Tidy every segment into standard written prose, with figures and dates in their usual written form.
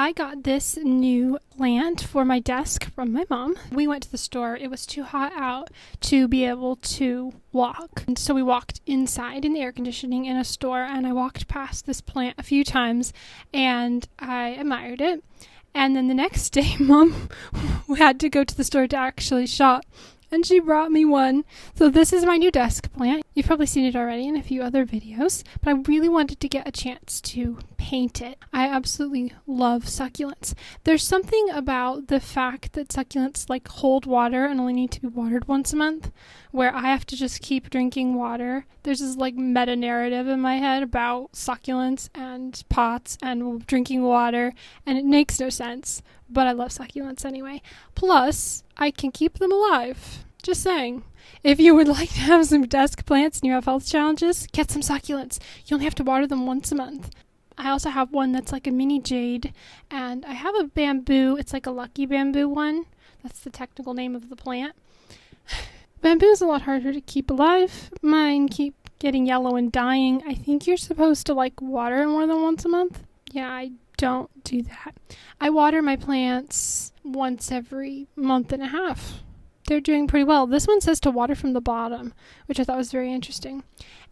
I got this new plant for my desk from my mom. We went to the store. It was too hot out to be able to walk. And so we walked inside in the air conditioning in a store, and I walked past this plant a few times and I admired it. And then the next day, Mom had to go to the store to actually shop, and she brought me one. So this is my new desk plant. You've probably seen it already in a few other videos, but I really wanted to get a chance to paint it. I absolutely love succulents. There's something about the fact that succulents like hold water and only need to be watered once a month, where I have to just keep drinking water. There's this like meta narrative in my head about succulents and pots and drinking water, and it makes no sense, but I love succulents anyway. Plus, I can keep them alive. Just saying. If you would like to have some desk plants and you have health challenges, get some succulents. You only have to water them once a month. I also have one that's like a mini jade, and I have a bamboo. It's like a lucky bamboo one. That's the technical name of the plant. Bamboo is a lot harder to keep alive. Mine keep getting yellow and dying. I think you're supposed to like water more than once a month. Yeah, I don't do that. I water my plants once every month and a half. They're doing pretty well. This one says to water from the bottom, which I thought was very interesting.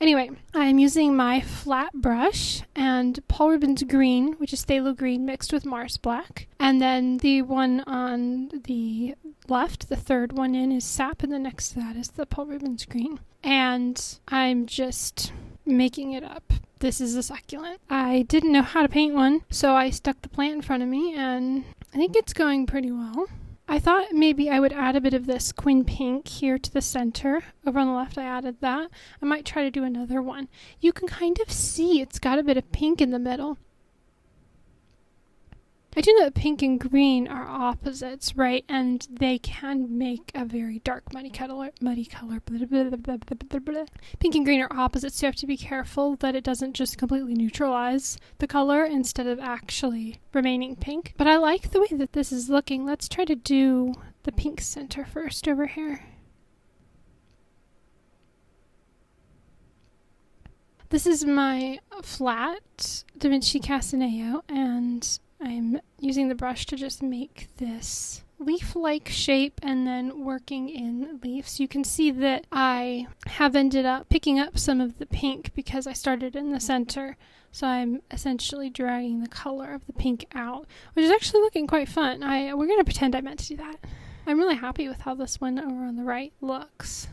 Anyway, I'm using my flat brush and Paul Rubens green, which is phthalo green mixed with Mars black. And then the one on the left, the third one in, is sap, and the next to that is the Paul Rubens green. And I'm just making it up. This is a succulent. I didn't know how to paint one, so I stuck the plant in front of me, and I think it's going pretty well. I thought maybe I would add a bit of this Quinn pink here to the center. Over on the left I added that. I might try to do another one. You can kind of see it's got a bit of pink in the middle. I do know that pink and green are opposites, right? And they can make a very dark muddy color. Pink and green are opposites, so you have to be careful that it doesn't just completely neutralize the color instead of actually remaining pink. But I like the way that this is looking. Let's try to do the pink center first over here. This is my flat Da Vinci Casaneo, and I'm using the brush to just make this leaf-like shape and then working in leaves. You can see that I have ended up picking up some of the pink because I started in the center. So I'm essentially dragging the color of the pink out, which is actually looking quite fun. We're going to pretend I meant to do that. I'm really happy with how this one over on the right looks.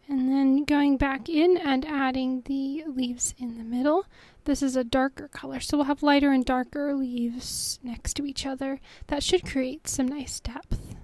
And then going back in and adding the leaves in the middle. This is a darker color, so we'll have lighter and darker leaves next to each other. That should create some nice depth.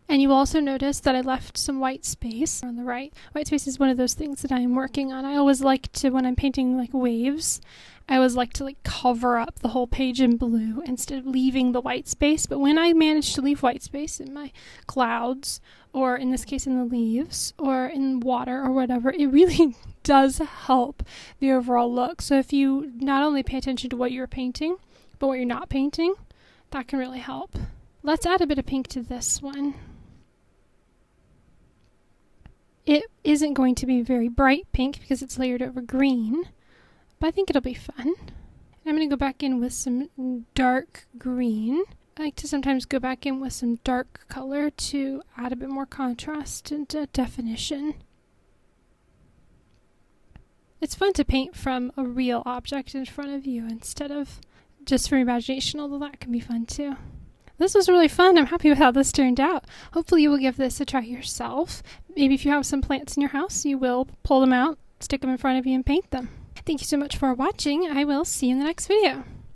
And you will also notice that I left some white space on the right. White space is one of those things that I am working on. I always like to, when I'm painting like waves, I always like to like cover up the whole page in blue instead of leaving the white space. But when I manage to leave white space in my clouds, or in this case in the leaves, or in water or whatever, it really does help the overall look. So if you not only pay attention to what you're painting, but what you're not painting, that can really help. Let's add a bit of pink to this one. It isn't going to be very bright pink because it's layered over green, but I think it'll be fun. I'm going to go back in with some dark green. I like to sometimes go back in with some dark color to add a bit more contrast and definition. It's fun to paint from a real object in front of you instead of just from imagination, although that can be fun too. This was really fun. I'm happy with how this turned out. Hopefully you will give this a try yourself. Maybe if you have some plants in your house, you will pull them out, stick them in front of you, and paint them. Thank you so much for watching. I will see you in the next video.